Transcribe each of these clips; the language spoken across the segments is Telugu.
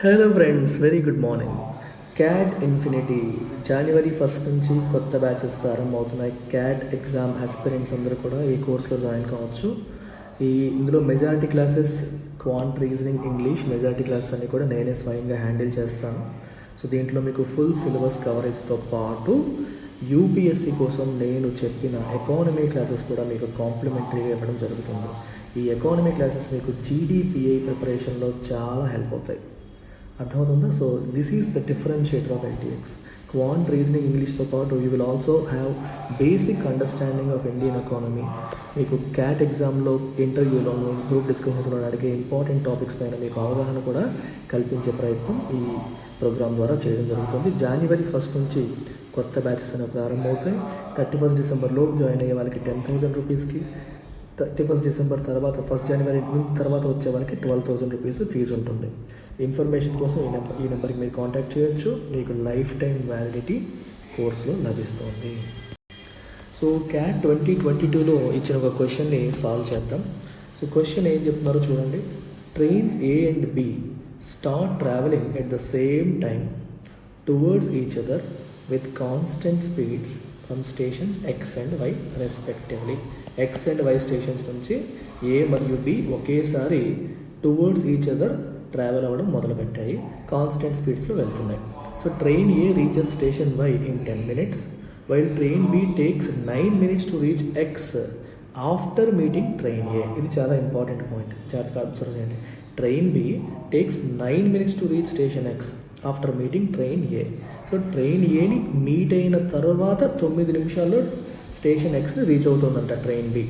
Hello friends, very good morning. CAT Infinity జనవరి 1 నుంచి కొత్త బ్యాచెస్ ప్రారంభమవుతున్నాయి. క్యాట్ ఎగ్జామ్ ఆస్పిరెంట్స్ అందరూ కూడా ఈ కోర్సులో జాయిన్ కావచ్చు. ఇందులో majority classes quant, reasoning, English majority classes అన్ని కూడా నేనే స్వయంగా హ్యాండిల్ చేస్తాను. సో దీంట్లో మీకు ఫుల్ సిలబస్ కవరేజ్తో పాటు యూపీఎస్సీ కోసం నేను చెప్పిన ఎకానమీ క్లాసెస్ కూడా మీకు కాంప్లిమెంటరీగా ఇవ్వడం జరుగుతుంది. ఈ ఎకానమీ క్లాసెస్ మీకు జీడీపీఐ ప్రిపరేషన్లో చాలా హెల్ప్ అవుతాయి. అర్థమవుతుందా? So this is the differentiator of LTX. Quant, reasoning, ఇంగ్లీష్తో పాటు you will also have basic understanding of Indian economy. మీకు క్యాట్ ఎగ్జామ్లో, ఇంటర్వ్యూలోను, గ్రూప్ డిస్కషన్స్లో అడిగే ఇంపార్టెంట్ టాపిక్స్ పైన మీకు అవగాహన కూడా కల్పించే ప్రయత్నం ఈ ప్రోగ్రామ్ ద్వారా చేయడం జరుగుతుంది. జనవరి 1 నుంచి కొత్త బ్యాచెస్ అనేవి ప్రారంభమవుతాయి. 31 డిసెంబర్లో జాయిన్ అయ్యే వాళ్ళకి 10,000 రూపీస్కి, 31 డిసెంబర్ తర్వాత 1 జనవరి తర్వాత వచ్చే వాళ్ళకి 12,000 రూపీస్ ఫీజు ఉంటుంది. ఇన్ఫర్మేషన్ కోసం ఈ నెంబర్కి మీరు కాంటాక్ట్ చేయొచ్చు. మీకు లైఫ్ టైం వ్యాలిడిటీ కోర్సులో లభిస్తుంది. సో క్యాట్ 2022లో ఇచ్చిన ఒక క్వశ్చన్ని సాల్వ్ చేద్దాం. సో క్వశ్చన్ ఏం చెప్తున్నారో చూడండి. Trains A and B start travelling at the same time towards each other with constant speeds from stations X and Y respectively. X and Y stations నుంచి ఏ మరియు బి ఒకేసారి టువర్డ్స్ ఈచ్ అదర్ ట్రావెల్ అవ్వడం మొదలుపెట్టాయి. కాన్స్టెంట్ స్పీడ్స్లో వెళ్తున్నాయి. So train A reaches station Y in 10 minutes while train B takes 9 minutes to reach X after meeting train A. ఇది చాలా ఇంపార్టెంట్ పాయింట్, జాగ్రత్తగా అబ్జర్వ్ చేయండి. Train B takes 9 minutes to reach station X after meeting train A. So train ఏని మీట్ అయిన తర్వాత 9 నిమిషాల్లో స్టేషన్ ఎక్స్ని రీచ్ అవుతుందంట train B.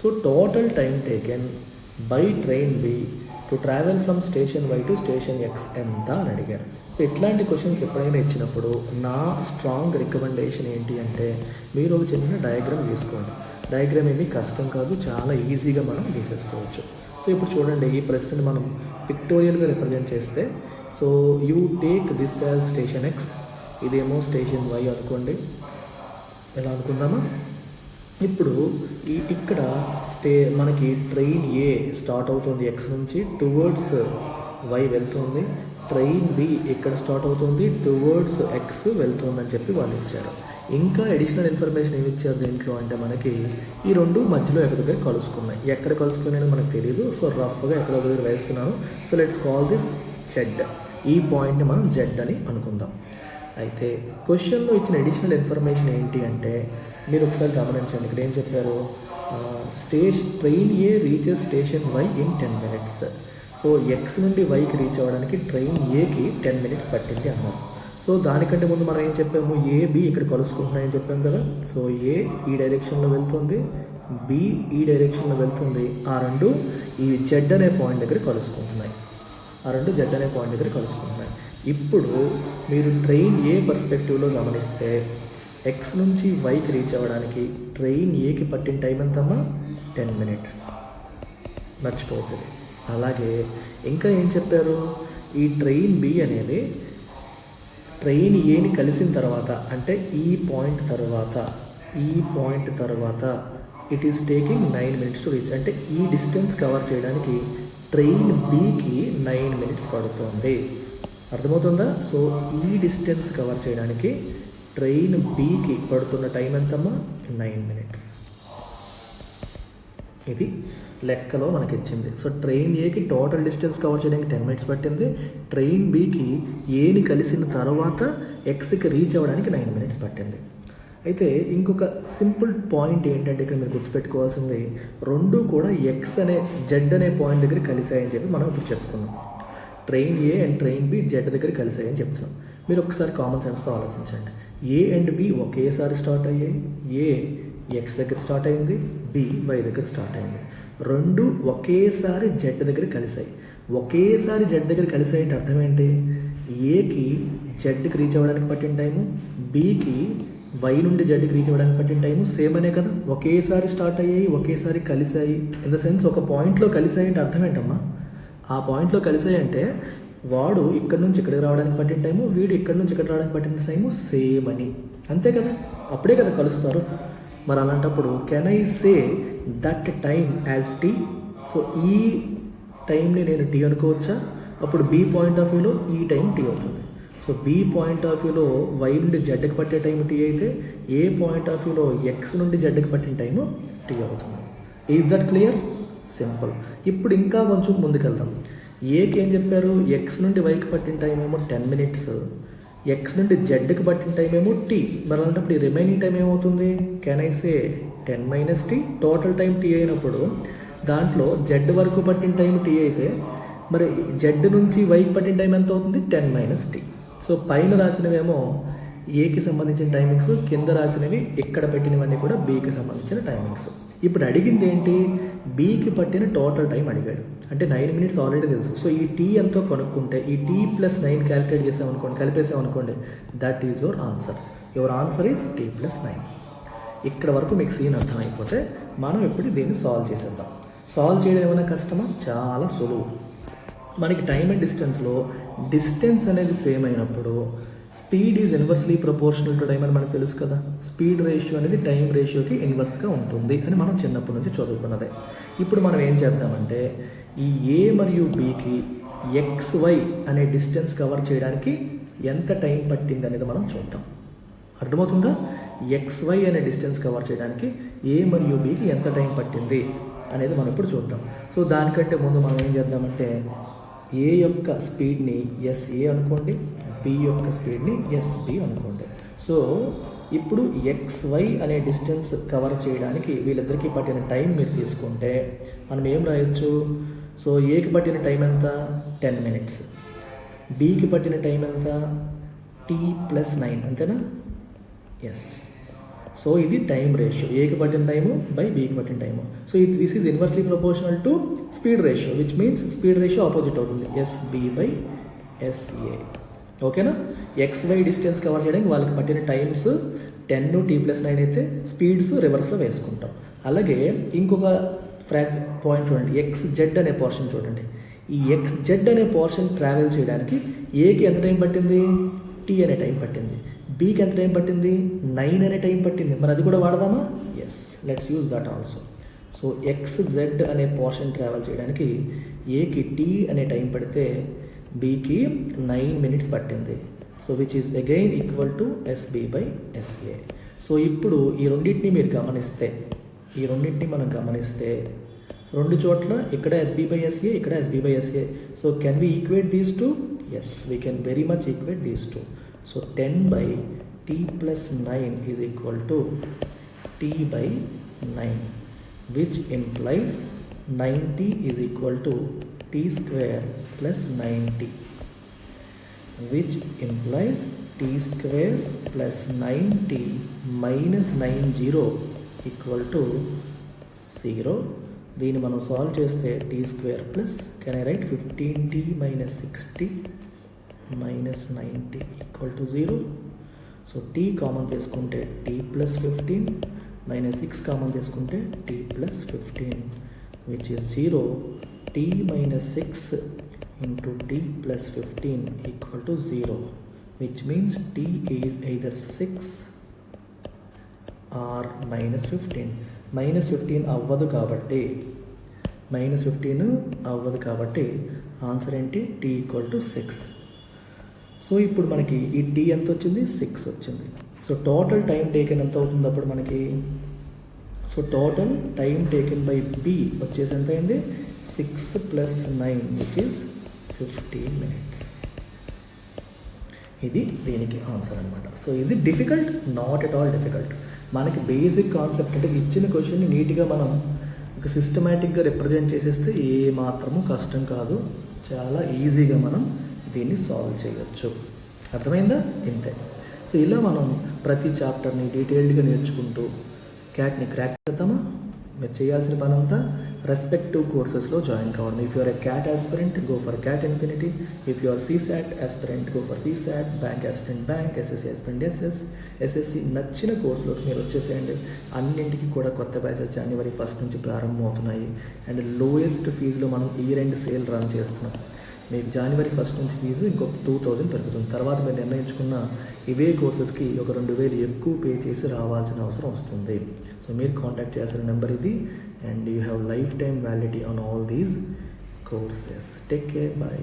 So total time taken by train B to travel from station Y to station X ఎంత అని అడిగారు. సో ఇట్లాంటి క్వశ్చన్స్ ఎప్పుడైనా ఇచ్చినప్పుడు నా స్ట్రాంగ్ రికమెండేషన్ ఏంటి అంటే, మీరు ఒక చిన్న డయాగ్రామ్ తీసుకోండి. డయాగ్రామ్ ఏమీ కష్టం కాదు, చాలా ఈజీగా మనం గీసేసుకోవచ్చు. సో ఇప్పుడు చూడండి, ఈ ప్రశ్నని మనం పిక్టోరియల్గా రిప్రజెంట్ చేస్తే, so you take this as station X, ఇదేమో స్టేషన్ వై అనుకోండి. ఎలా అనుకుందామా? ఇప్పుడు ఇక్కడ మనకి ట్రైన్ ఏ స్టార్ట్ అవుతుంది ఎక్స్ నుంచి, టువర్డ్స్ వై వెళ్తుంది. ట్రైన్ బి ఇక్కడ స్టార్ట్ అవుతుంది, టువర్డ్స్ ఎక్స్ వెళ్తుందని చెప్పి వాళ్ళు ఇచ్చారు. ఇంకా అడిషనల్ ఇన్ఫర్మేషన్ ఏమి ఇచ్చారు దీంట్లో అంటే, మనకి ఈ రెండు మధ్యలో ఎక్కడ దగ్గర కలుసుకున్నాయి. ఎక్కడ కలుసుకున్నాయని మనకు తెలియదు. సో రఫ్గా ఎక్కడ దగ్గర వేస్తున్నాను. So let's call this Z. ఈ పాయింట్ని మనం జెడ్ అని అనుకుందాం. అయితే క్వశ్చన్లో ఇచ్చిన అడిషనల్ ఇన్ఫర్మేషన్ ఏంటి అంటే, మీరు ఒకసారి గమనించండి. ఇక్కడ ఏం చెప్పారు? Train A reaches station Y in 10 minutes. So X నుండి వైకి రీచ్ అవ్వడానికి ట్రైన్ ఏకి 10 minutes పట్టింది అన్నారు. సో దానికంటే ముందు మనం ఏం చెప్పాము? ఏ బి ఇక్కడ కలుసుకుంటున్నాయని చెప్పాము కదా. సో ఏ ఈ డైరెక్షన్లో వెళ్తుంది, బి ఈ డైరెక్షన్లో వెళ్తుంది. ఆ రెండు ఈ జెడ్ అనే పాయింట్ దగ్గర కలుసుకుంటున్నాయి. ఇప్పుడు మీరు ట్రైన్ ఏ పర్స్పెక్టివ్లో గమనిస్తే, ఎక్స్ నుంచి వైకి రీచ్ అవ్వడానికి ట్రైన్ ఏకి పట్టిన టైం ఎంతమ్మా? 10 minutes. మర్చిపోతుంది. అలాగే ఇంకా ఏం చెప్పారు? ఈ ట్రైన్ బి అనేది ట్రైన్ ఏని కలిసిన తర్వాత, అంటే ఈ పాయింట్ తర్వాత it is taking 9 minutes to reach. అంటే ఈ డిస్టెన్స్ కవర్ చేయడానికి ట్రైన్ బికి 9 minutes పడుతుంది. అర్థమవుతుందా? సో ఈ డిస్టెన్స్ కవర్ చేయడానికి ట్రైన్ బికి పడుతున్న టైం ఎంతమ్మా? 9 minutes. ఇది లెక్కలో మనకి ఇచ్చింది. సో ట్రైన్ ఏకి టోటల్ డిస్టెన్స్ కవర్ చేయడానికి 10 minutes పట్టింది. ట్రైన్ బికి ఏని కలిసిన తర్వాత ఎక్స్కి రీచ్ అవ్వడానికి 9 minutes పట్టింది. అయితే ఇంకొక సింపుల్ పాయింట్ ఏంటంటే, ఇక్కడ మీరు గుర్తుపెట్టుకోవాల్సింది, రెండు కూడా ఎక్స్ అనే జెడ్ అనే పాయింట్ దగ్గర కలిసాయని చెప్పి మనం ఇప్పుడు చెప్పుకున్నాం. Train A and train B Z దగ్గర కలిసాయని చెప్తున్నాం. మీరు ఒకసారి కామన్ సెన్స్తో ఆలోచించండి. ఏ అండ్ బి ఒకేసారి స్టార్ట్ అయ్యాయి. ఏ ఎక్స్ దగ్గర స్టార్ట్ అయింది, బి వై దగ్గర స్టార్ట్ అయింది. రెండు ఒకేసారి జెడ్ దగ్గర కలిసాయి. ఒకేసారి జెడ్ దగ్గర కలిసాయి అంటే అర్థం ఏంటి? ఏకి జెడ్కి రీచ్ అవ్వడానికి పట్టిన టైము, బికి వై నుండి జెడ్కి రీచ్ అవ్వడానికి పట్టిన టైము సేమ్ అనే కదా. ఒకేసారి స్టార్ట్ అయ్యాయి, ఒకేసారి కలిసాయి. ఇన్ ద సెన్స్ ఒక పాయింట్లో కలిసాయి అంటే అర్థం ఏంటమ్మా? ఆ పాయింట్లో కలిసాయి అంటే వాడు ఇక్కడ నుంచి ఇక్కడికి రావడానికి పట్టిన టైము, వీడు ఇక్కడ నుంచి ఇక్కడ రావడానికి పట్టిన టైము సేమ్ అని. అంతే కదా, అప్పుడే కదా కలుస్తారు. మరి అలాంటప్పుడు can I say that time as T? So ఈ టైంని నేను టీ అనుకోవచ్చా? అప్పుడు బి పాయింట్ ఆఫ్ వ్యూలో ఈ టైం టీ అవుతుంది. సో బి పాయింట్ ఆఫ్ వ్యూలో వై నుండి జెడ్కి పట్టే టైం టీ అయితే ఏ పాయింట్ ఆఫ్ వ్యూలో ఎక్స్ నుండి జెడ్కి పట్టిన టైము టీ అవుతుంది. Is that clear? సింపుల్. ఇప్పుడు ఇంకా కొంచెం ముందుకెళ్దాం. ఏకి ఏం చెప్పారు? ఎక్స్ నుండి వైకి పట్టిన టైం ఏమో 10 minutes, ఎక్స్ నుండి జెడ్కి పట్టిన టైం ఏమో టీ. మరి అలాంటప్పుడు ఈ రిమైనింగ్ టైం ఏమవుతుంది? Can I say 10 - t? Total time T అయినప్పుడు దాంట్లో జెడ్ వరకు పట్టిన టైం టీ అయితే మరి జెడ్ నుంచి వైకి పట్టిన టైం ఎంత అవుతుంది? 10 - t. సో పైన రాసినవేమో ఏకి సంబంధించిన టైమింగ్స్, కింద రాసినవి ఇక్కడ పెట్టినవన్నీ కూడా బీకి సంబంధించిన టైమింగ్స్. ఇప్పుడు అడిగింది ఏంటి? బీకి పట్టిన టోటల్ టైం అడిగాడు. అంటే 9 minutes ఆల్రెడీ తెలుసు. సో ఈ టీ ఎంతో కనుక్కుంటే ఈ టీ ప్లస్ 9 క్యాలిక్యులేట్ చేసామనుకోండి, కలిపేసామనుకోండి, that is your answer. Your answer is T plus 9. ఇక్కడ వరకు మీకు సీన్ అర్థమైపోతే మనం ఇప్పుడు దీన్ని సాల్వ్ చేసేద్దాం. సాల్వ్ చేయడం ఏమైనా కష్టమా? చాలా సులువు. మనకి టైమ్ అండ్ డిస్టెన్స్లో డిస్టెన్స్ అనేది సేమ్ అయినప్పుడు speed is inversely proportional to time అని మనకు తెలుసు కదా. స్పీడ్ రేషియో అనేది టైం రేషియోకి ఇన్వర్స్గా ఉంటుంది అని మనం చిన్నప్పటి నుంచి చదువుకున్నదే. ఇప్పుడు మనం ఏం చేద్దామంటే ఈ ఏ మరియు బీకి XY అనే డిస్టెన్స్ కవర్ చేయడానికి ఎంత టైం పట్టింది అనేది మనం చూద్దాం. అర్థమవుతుందా? XY అనే డిస్టెన్స్ కవర్ చేయడానికి ఏ మరియు బీకి ఎంత టైం పట్టింది అనేది మనం ఇప్పుడు చూద్దాం. సో దానికంటే ముందు మనం ఏం చేద్దామంటే ఏ యొక్క స్పీడ్ని SA అనుకోండి, బి యొక్క స్పీడ్ని SB అనుకోండి. సో ఇప్పుడు XY అనే డిస్టెన్స్ కవర్ చేయడానికి వీళ్ళిద్దరికీ పట్టిన టైం మీరు తీసుకుంటే మనం ఏం రాయొచ్చు? సో ఏకి పట్టిన టైం ఎంత? 10 minutes. బీకి పట్టిన టైం ఎంత? T+9, అంతేనా? ఎస్. సో ఇది టైం రేషియో, ఏకి పట్టిన టైము బై బీకి పట్టిన time. So this is inversely proportional to speed ratio, which means speed ratio opposite అవుతుంది, SB/SA. ఓకేనా? XY డిస్టెన్స్ కవర్ చేయడానికి వాళ్ళకి పట్టిన టైమ్స్ 10 T+9 అయితే స్పీడ్స్ రివర్స్లో వేసుకుంటాం. అలాగే ఇంకొక పాయింట్ చూడండి, XZ అనే పోర్షన్ చూడండి. ఈ XZ అనే పోర్షన్ ట్రావెల్ చేయడానికి ఏకి ఎంత టైం పట్టింది? T అనే టైం పట్టింది. బీకి ఎంత టైం పట్టింది? 9 అనే టైం పట్టింది. మరి అది కూడా వాడదామా? Yes, let's use that also. So XZ అనే పోర్షన్ ట్రావెల్ చేయడానికి ఏకి T అనే టైం పడితే బీకి 9 minutes పట్టింది. So which is again equal to SB/SA. So ఇప్పుడు ఈ రెండింటిని మీరు గమనిస్తే, రెండు చోట్ల ఇక్కడ SB/SA, ఇక్కడ SB/SA. So can we equate these two? Yes, we can very much equate these two. So 10/T+9 is equal to T/9, which implies 90 is equal to T² plus 90, which implies T² plus 90 minus 90 equal to 0. దీన్ని మనం సాల్వ్ చేస్తే T² plus, can I write 15T minus 60 minus 90 equal to 0. So T common తీసుకుంటే T plus 15 minus 6 కామన్ తీసుకుంటే T plus 15, which is 0. T minus 6 into T plus 15 equal to 0, which means T is either 6 or minus 15. minus 15 అవ్వదు కాబట్టి ఆన్సర్ ఏంటి? T equal to 6. సో ఇప్పుడు మనకి ఈ T ఎంత వచ్చింది? 6 వచ్చింది. సో టోటల్ టైం టేకెన్ ఎంత అవుతుంది అప్పుడు మనకి? So total time taken by B వచ్చేసి ఎంత అయింది? 6 + 9, విచ్ ఈస్ 15 minutes. ఇది దీనికి ఆన్సర్ అనమాట. So is it difficult? Not at all difficult. మనకి బేసిక్ కాన్సెప్ట్ అంటే ఇచ్చిన క్వశ్చన్ని నీట్గా మనం ఒక సిస్టమేటిక్గా రిప్రజెంట్ చేసేస్తే ఏ మాత్రము కష్టం కాదు, చాలా ఈజీగా మనం దీన్ని సాల్వ్ చేయవచ్చు. అర్థమైందా? ఇంతే. సో ఇలా మనం ప్రతి చాప్టర్ని డీటెయిల్డ్గా నేర్చుకుంటూ క్యాట్ని క్రాక్ చేద్దామా? మీరు చేయాల్సిన పని అంతా రెస్పెక్టివ్ కోర్సెస్లో జాయిన్ కావడం. If you are a CAT aspirant, go for CAT infinity. If you are CSAT aspirant, go for CSAT. Bank aspirant bank, SSC aspirant SSC. నచ్చిన కోర్సులోకి మీరు వచ్చేసేయండి. అన్నింటికి కూడా కొత్త బ్యాచెస్ January 1st నుంచి ప్రారంభం అవుతున్నాయి. అండ్ లోయెస్ట్ ఫీజులో మనం ఇయర్ ఎండ్ సేల్ రన్ చేస్తున్నాం. మీకు January 1st నుంచి ఫీజు ఇంకొక 2000 పెరుగుతుంది. తర్వాత మీరు నిర్ణయించుకున్న ఇవే కోర్సెస్కి ఒక 2000 ఎక్కువ పే చేసి రావాల్సిన అవసరం వస్తుంది. సో మీరు కాంటాక్ట్ చేయాల్సిన నెంబర్ ఇది. And you have life time validity on all these courses. Take care. Bye.